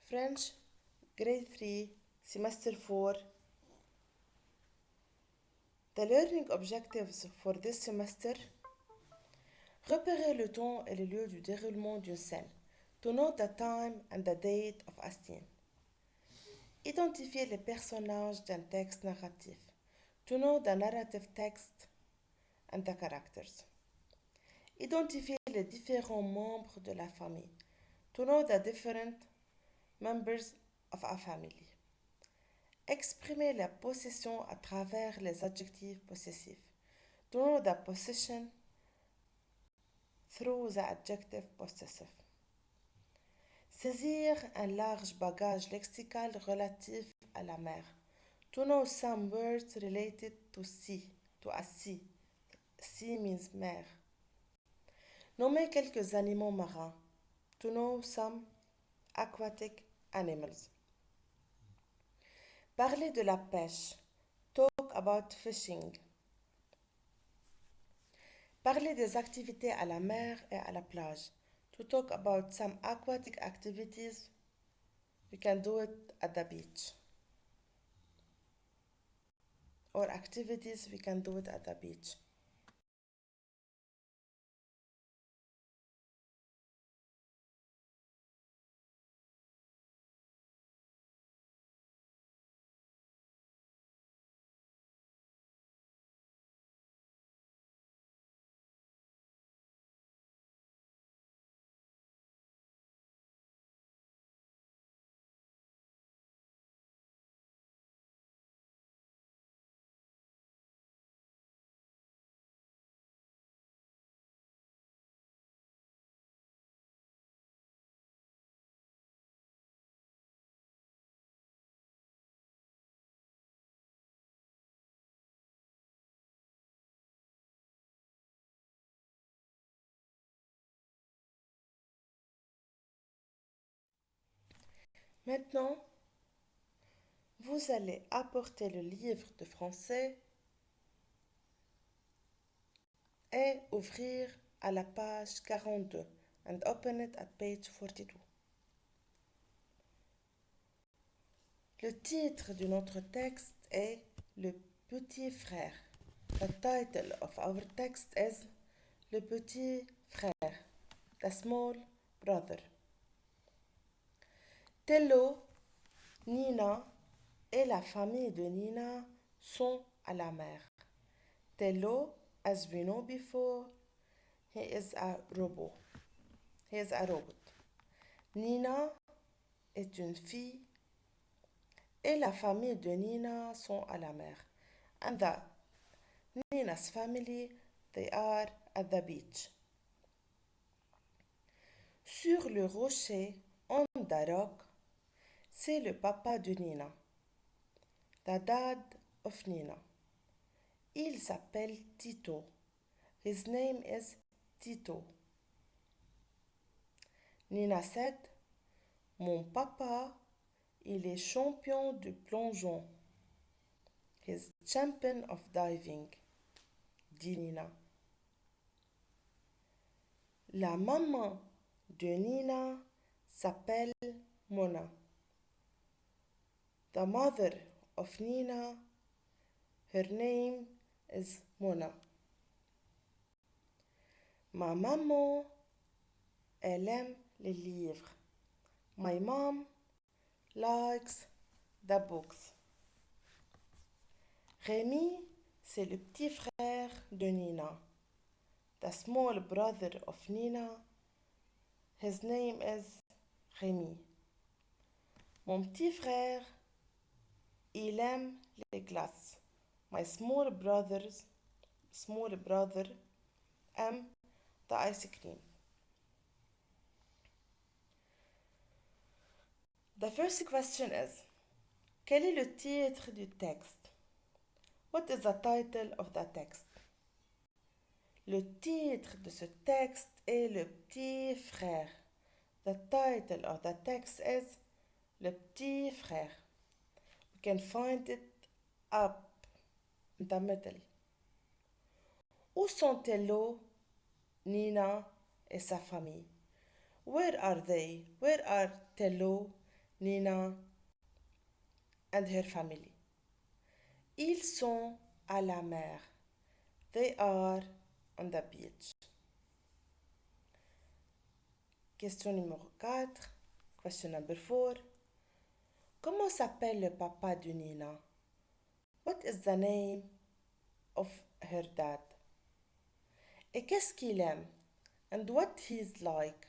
French, Grade 3, Semester 4. The learning objectives for this semester: repérer le temps et le lieu du déroulement d'une scène. To know the time and the date of a scene. Identifier les personnages d'un texte narratif. To know the narrative text and the characters. Identifier les différents membres de la famille. To know the different members of a family. Exprimer la possession à travers les adjectifs possessifs. To know the possession through the adjective possessive. Saisir un large bagage lexical relatif à la mer. To know some words related to sea, to a sea. Sea means mer. Nommer quelques animaux marins. To know some aquatic animals. Parler de la pêche. Talk about fishing. Parler des activités à la mer et à la plage. To talk about some aquatic activities, you can do it at the beach. Or activities, we can do it at the beach. Maintenant, vous allez apporter le livre de français et ouvrir à la page 42 and open it at page 42. Le titre de notre texte est Le petit frère. The title of our text is Le petit frère, the small brother. Tello, Nina et la famille de Nina sont à la mer. Tello, as we know before, he is a robot. He is a robot. Nina est une fille et la famille de Nina sont à la mer. And the Nina's family, they are at the beach. Sur le rocher, on the rock, c'est le papa de Nina. The dad of Nina. Il s'appelle Tito. His name is Tito. Nina said, mon papa, il est champion de plongeon. He's champion of diving, dit Nina. La maman de Nina s'appelle Mona. The mother of Nina, her name is Mona. Ma maman, elle aime les livres. My mom likes the books. Rémi, c'est le petit frère de Nina. The small brother of Nina, his name is Rémi. Mon petit frère, il aime les glaces. My small brother aime the ice cream. The first question is, quel est le titre du texte? What is the title of the text? Le titre de ce texte est Le petit frère. The title of the text is Le petit frère. We can find it up in the middle. Où sont Tello, Nina et sa famille? Where are they? Where are Tello, Nina and her family. Ils sont à la mer. They are on the beach. Question numéro 4. Question number 4. Comment s'appelle le papa de Nina? What is the name of her dad? Et qu'est-ce qu'il aime? And what he's like?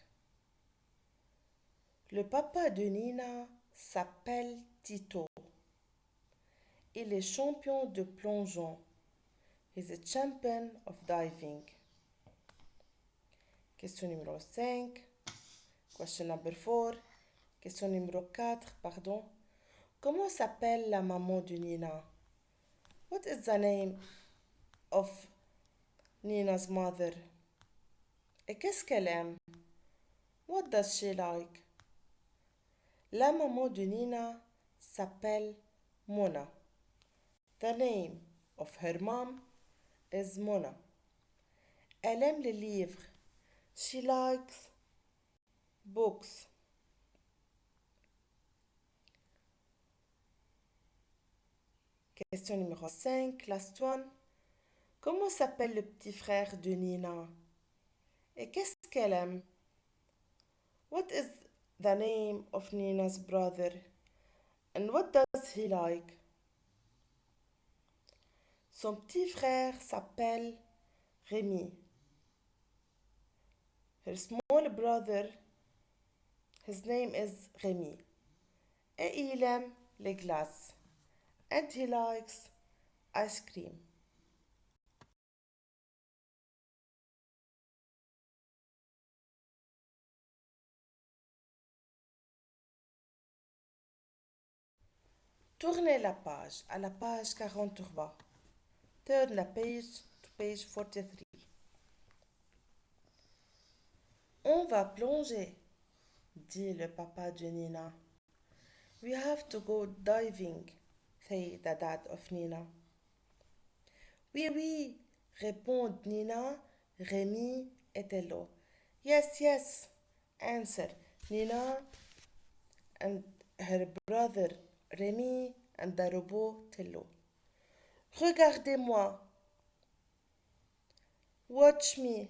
Le papa de Nina s'appelle Tito. Il est champion de plongeon. He's a champion of diving. Question numéro 5. Question number 4. Question numéro 4, pardon. Comment s'appelle la maman de Nina? What is the name of Nina's mother? Et qu'est-ce qu'elle aime? What does she like? La maman de Nina s'appelle Mona. The name of her mom is Mona. Elle aime les livres. She likes books. Question numéro 5, last one. Comment s'appelle le petit frère de Nina? Et qu'est-ce qu'elle aime? What is the name of Nina's brother? And what does he like? Son petit frère s'appelle Rémi. Her small brother, his name is Rémi. Et il aime les glaces. And he likes ice cream. Tournez la page à la page 43. Turn the page to page 43. On va plonger, dit le papa de Nina. We have to go diving, say the dad of Nina. Oui, oui, répondent Nina, Rémi et Tello. Yes, yes, answer Nina and her brother Rémi and the robot Tello. Regardez-moi. Watch me.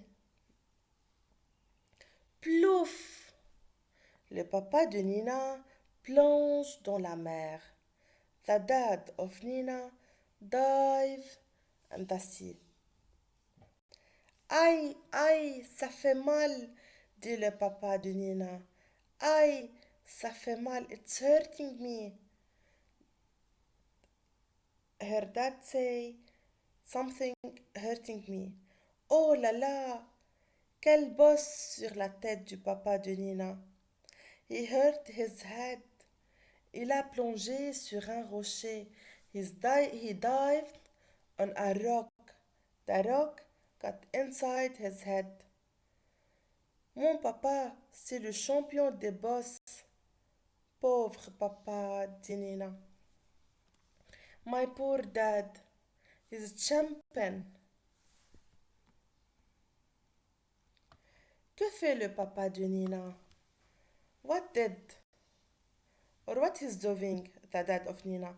Plouf! Le papa de Nina plonge dans la mer. The dad of Nina dive in the sea. Aïe, aïe, ça fait mal, dit le papa de Nina. Aïe, ça fait mal, it's hurting me. Her dad say, something hurting me. Oh là là, quelle bosse sur la tête du papa de Nina. He hurt his head. Il a plongé sur un rocher. He dived on a rock. The rock got inside his head. Mon papa, c'est le champion des bosses. Pauvre papa, dit Nina. My poor dad, he's a champion. Que fait le papa de Nina? What did or what is doing the dad of Nina?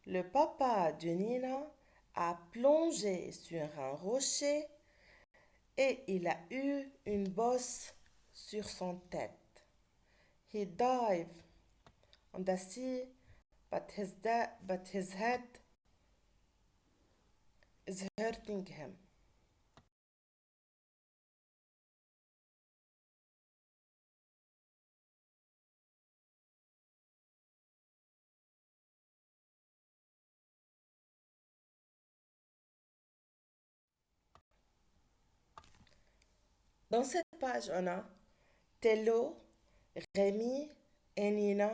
Le papa de Nina a plongé sur un rocher et il a eu une bosse sur son tête. He dived on the sea, but his head is hurting him. Dans cette page, on a Tello, Rémi et Nina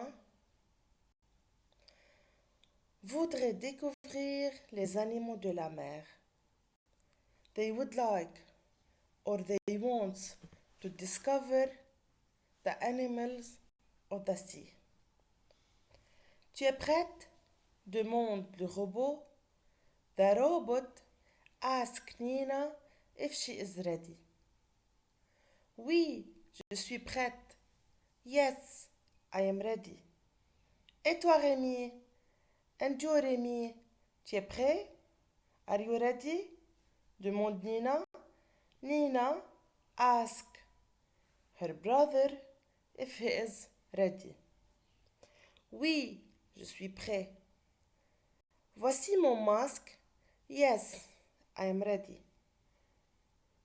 voudraient découvrir les animaux de la mer. They would like or they want to discover the animals of the sea. Tu es prête? Demande le robot. The robot asks Nina if she is ready. Oui, je suis prête. Yes, I am ready. Et toi, Rémi? And you, Rémi? Tu es prêt? Are you ready? Demande Nina. Nina asked her brother if he is ready. Oui, je suis prêt. Voici mon masque. Yes, I am ready.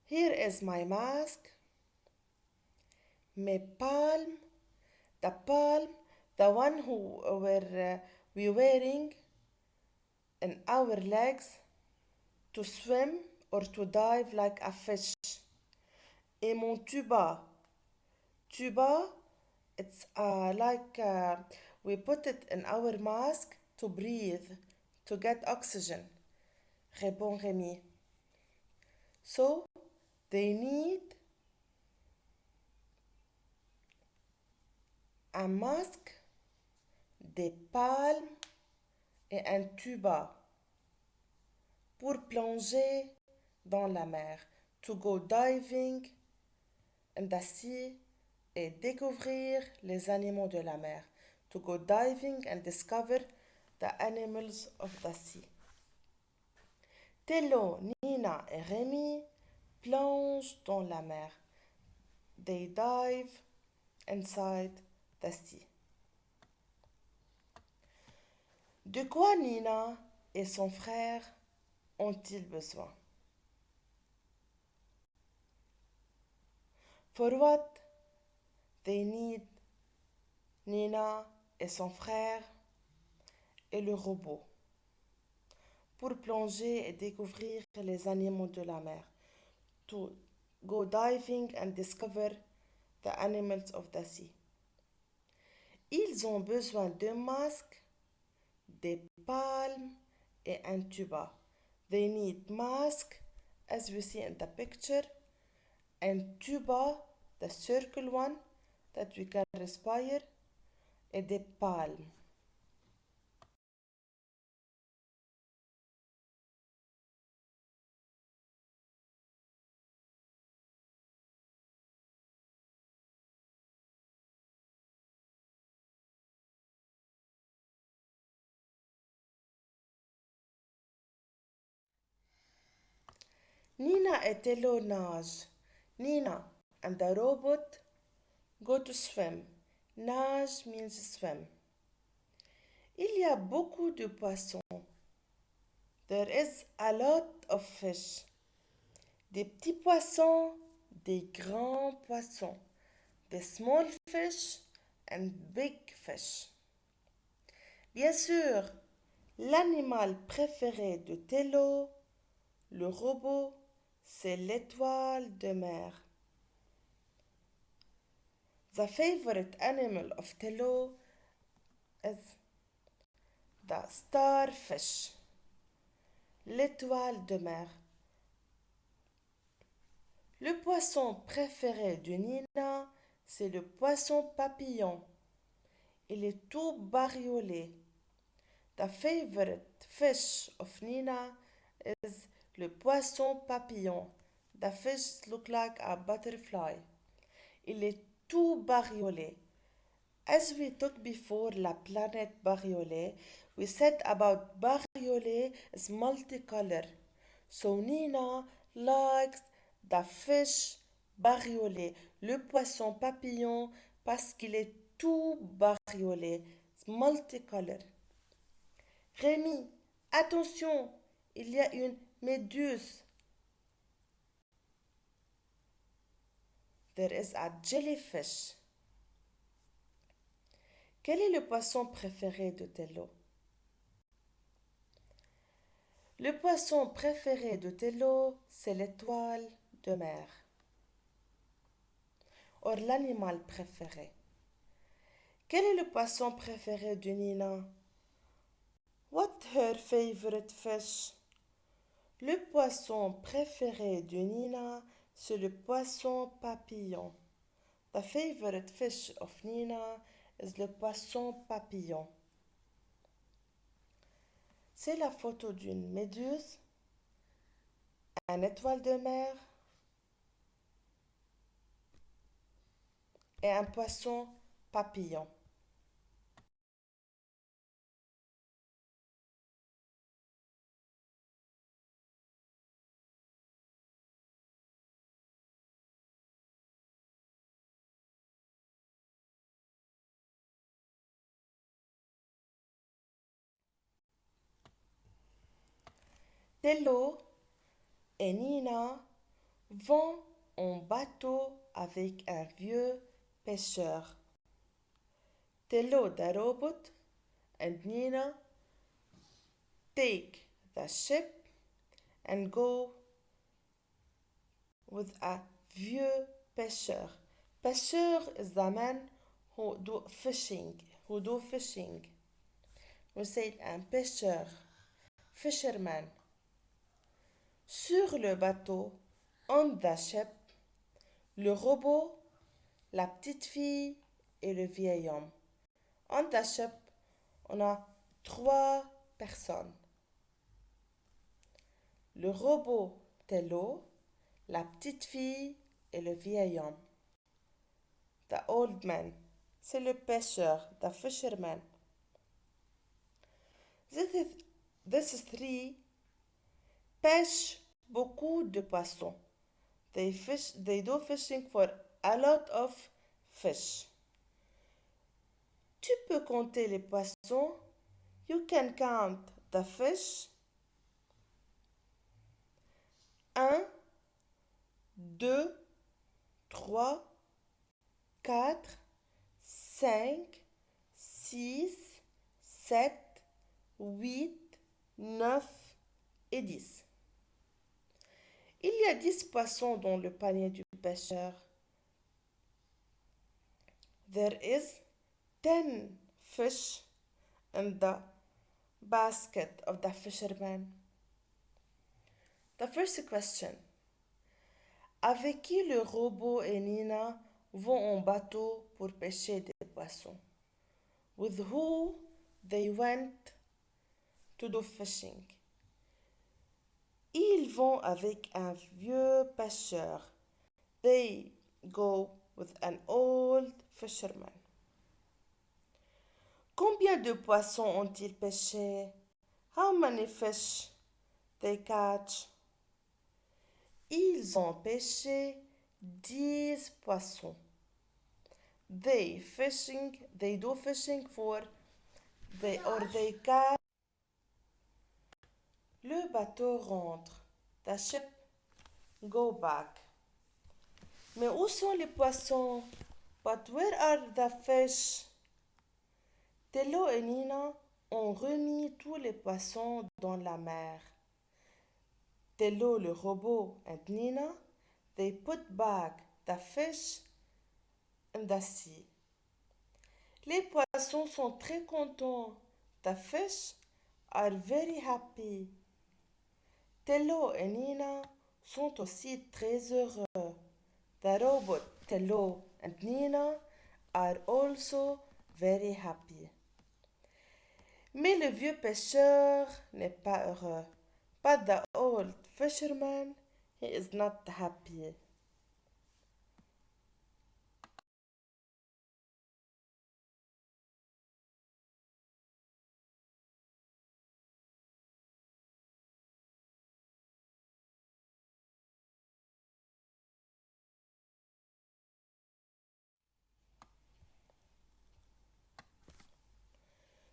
Here is my mask. Mes palms, the palm, the one who were we wearing in our legs to swim or to dive like a fish. Et mon tuba. Tuba, it's like we put it in our mask to breathe, to get oxygen. Répond Rémi. So, they need un masque, des palmes et un tuba pour plonger dans la mer, to go diving in the sea et découvrir les animaux de la mer, to go diving and discover the animals of the sea. Tello, Nina et Rémi plongent dans la mer. They dive inside the sea. De quoi Nina et son frère ont-ils besoin? For what they need Nina et son frère et le robot pour plonger et découvrir les animaux de la mer. To go diving and discover the animals of the sea. Ils ont besoin d'un masque, des palmes et un tuba. They need mask, as we see in the picture, and tuba, the circle one that we can respire, et des palmes. Nina et Tello nagent. Nina and the robot go to swim. Nage means swim. Il y a beaucoup de poissons. There is a lot of fish. Des petits poissons, des grands poissons. Des small fish and big fish. Bien sûr, l'animal préféré de Tello, le robot, c'est l'étoile de mer. The favorite animal of Tello is the starfish, l'étoile de mer. Le poisson préféré de Nina, c'est le poisson papillon. Il est tout bariolé. The favorite fish of Nina is le poisson papillon. The fish look like a butterfly. Il est tout bariolé. As we talked before, la planète bariolée, we said about bariolé is multicolor. So Nina likes the fish bariolé, le poisson papillon, parce qu'il est tout bariolé. It's multicolor. Rémi, attention, il y a une méduse. There is a jellyfish. Quel est le poisson préféré de Tello? Le poisson préféré de Tello, c'est l'étoile de mer. Or, l'animal préféré. Quel est le poisson préféré de Nina? What her favorite fish? Le poisson préféré de Nina, c'est le poisson papillon. The favorite fish of Nina is le poisson papillon. C'est la photo d'une méduse, une étoile de mer et un poisson papillon. Tello et Nina vont en bateau avec un vieux pêcheur. Tello the robot and Nina take the ship and go with a vieux pêcheur. Pêcheur is the man who do fishing. We say un pêcheur, fisherman. Sur le bateau, on the ship, le robot, la petite fille et le vieil homme. On the ship, on a 3 personnes. Le robot Tello, la petite fille et le vieil homme. The old man, c'est le pêcheur, the fisherman. This three pêchent beaucoup de poissons. They do fishing for a lot of fish. Tu peux compter les poissons. You can count the fish. 1, 2, 3, 4, 5, 6, 7, 8, 9 et 10. Il y a 10 poissons dans le panier du pêcheur. There is 10 fish in the basket of the fisherman. The first question. Avec qui le robot et Nina vont en bateau pour pêcher des poissons? With who they went to do fishing? Ils vont avec un vieux pêcheur. They go with an old fisherman. Combien de poissons ont-ils pêché? How many fish they catch? Ils ont pêché 10 poissons. They do fishing for, they catch. Le bateau rentre. The ship go back. Mais où sont les poissons? But where are the fish? Tello et Nina ont remis tous les poissons dans la mer. Tello le robot and Nina, they put back the fish in the sea. Les poissons sont très contents. The fish are very happy. Tello et Nina sont aussi très heureux. The robot Tello and Nina are also very happy. Mais le vieux pêcheur n'est pas heureux. But the old fisherman, he is not happy.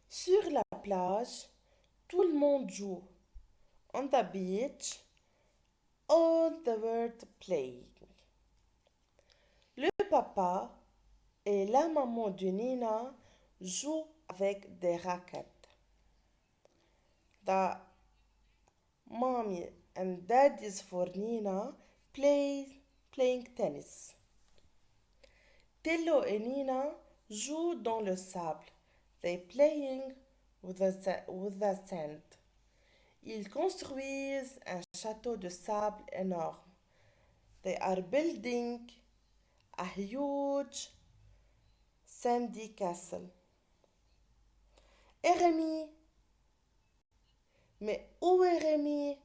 Sur la plage, tout le monde joue. On the beach, all the world playing. Le papa et la maman de Nina jouent avec des raquettes. The mommy and daddies for Nina playing tennis. Tello et Nina jouent dans le sable. They playing with the sand. Ils construisent un château de sable énorme. They are building a huge sandy castle. Et Rémi? Mais où est Rémi?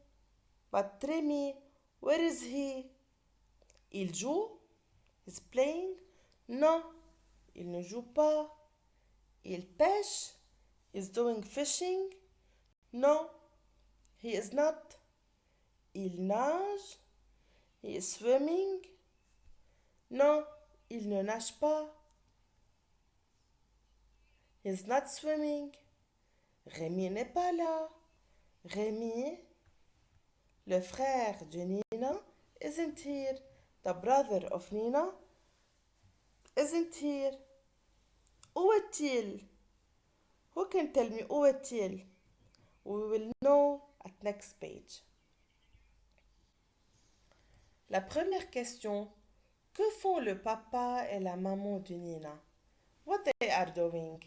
But Rémi, where is he? Il joue? He's playing? Non, il ne joue pas. Il pêche? Is doing fishing? Non, he is not. Il nage? He is swimming? Non, il ne nage pas. He is not swimming. Rémi n'est pas là. Rémi Le frère de Nina isn't here. The brother of Nina isn't here. Où est-il? Who can tell me où est-il? We will know at next page. La première question, que font le papa et la maman de Nina? What they are doing?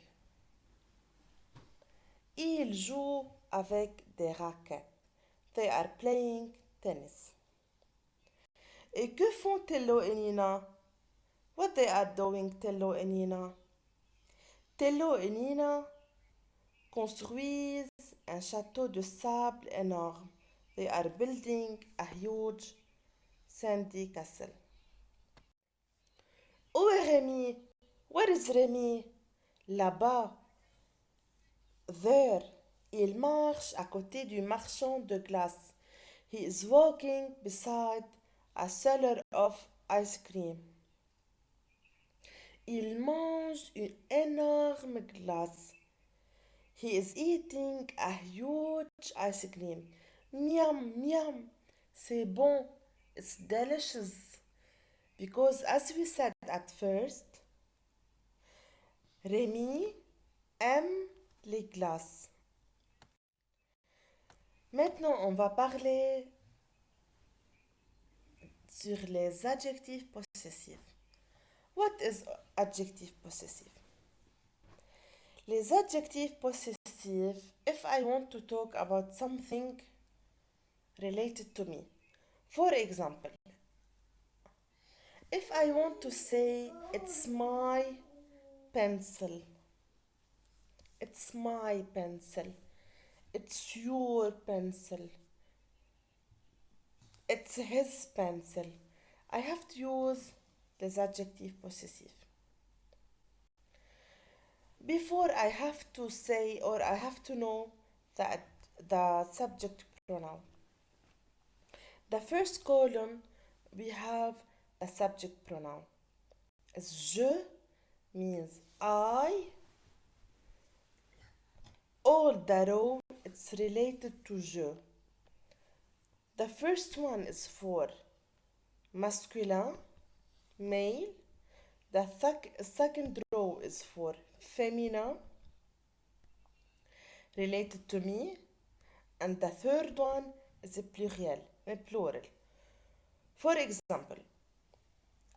Ils jouent avec des raquettes. They are playing tennis. Et que font Tello et Nina? What they are doing, Tello et Nina? Tello et Nina construisent un château de sable énorme. They are building a huge sandy castle. Où est Rémi? Where is Rémi? Là-bas. There. Il marche à côté du marchand de glace. He is walking beside a seller of ice cream. Il mange une énorme glace. He is eating a huge ice cream. Miam, miam. C'est bon. It's delicious. Because as we said at first, Rémi aime les glaces. Maintenant, on va parler sur les adjectifs possessifs. What is adjective possessive? Les adjectifs possessifs, if I want to talk about something related to me. For example, if I want to say it's my pencil, it's my pencil, it's your pencil, it's his pencil, I have to use les adjectifs possessifs. Before I have to say or I have to know that the subject pronoun. The first column we have the subject pronoun. Je means I. All the row it's related to je. The first one is for masculine, male. The second row is for feminine, related to me. And the third one is a plural. For example,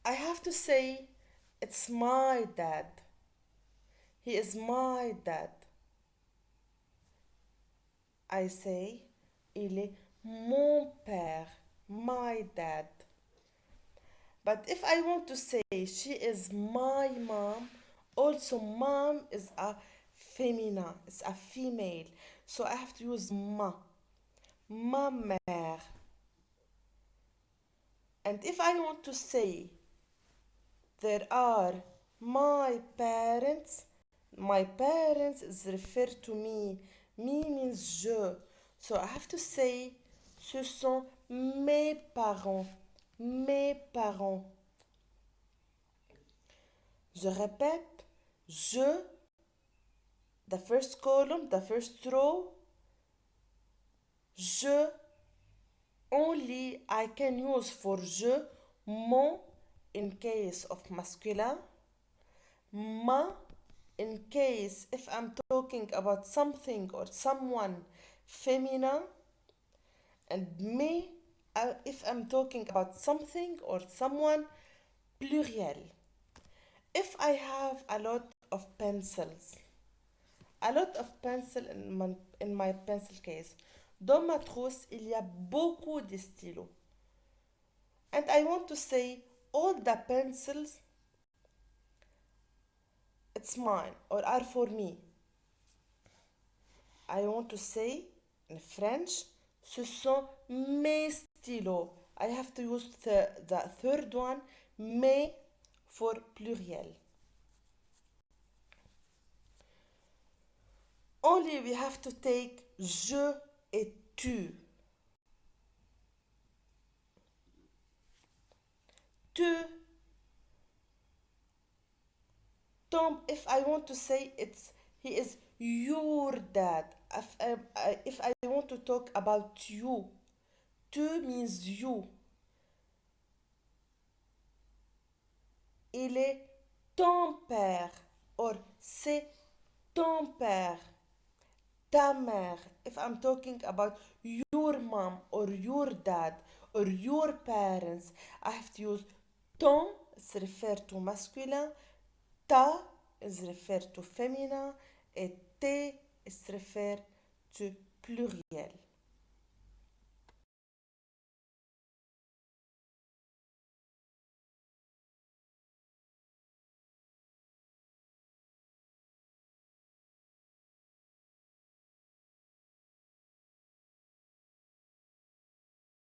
I have to say, it's my dad. He is my dad. I say, il est mon père, my dad. But if I want to say she is my mom, also mom is a femina, it's a female. So I have to use ma mère. And if I want to say there are my parents is referred to me. Me means je. So I have to say ce sont mes parents. Mes parents. Je répète, je, the first column, the first row, je, only I can use for je, mon in case of masculine, ma in case if I'm talking about something or someone feminine, and me if I'm talking about something or someone pluriel. If I have a lot of pencils, in my pencil case, dans ma trousse, il y a beaucoup de stylos. And I want to say all the pencils, it's mine or are for me. I want to say in French, ce sont mes stylos. I have to use the third one, mes, for pluriel. Only we have to take je et tu. Tu, Tom, if I want to say he is your dad. If I want to talk about you, tu means you. Il est ton père. Or c'est ton père. Ta mère. If I'm talking about your mom or your dad or your parents, I have to use ton is refer to masculine, ta is refer to feminine, et te is refer to pluriel.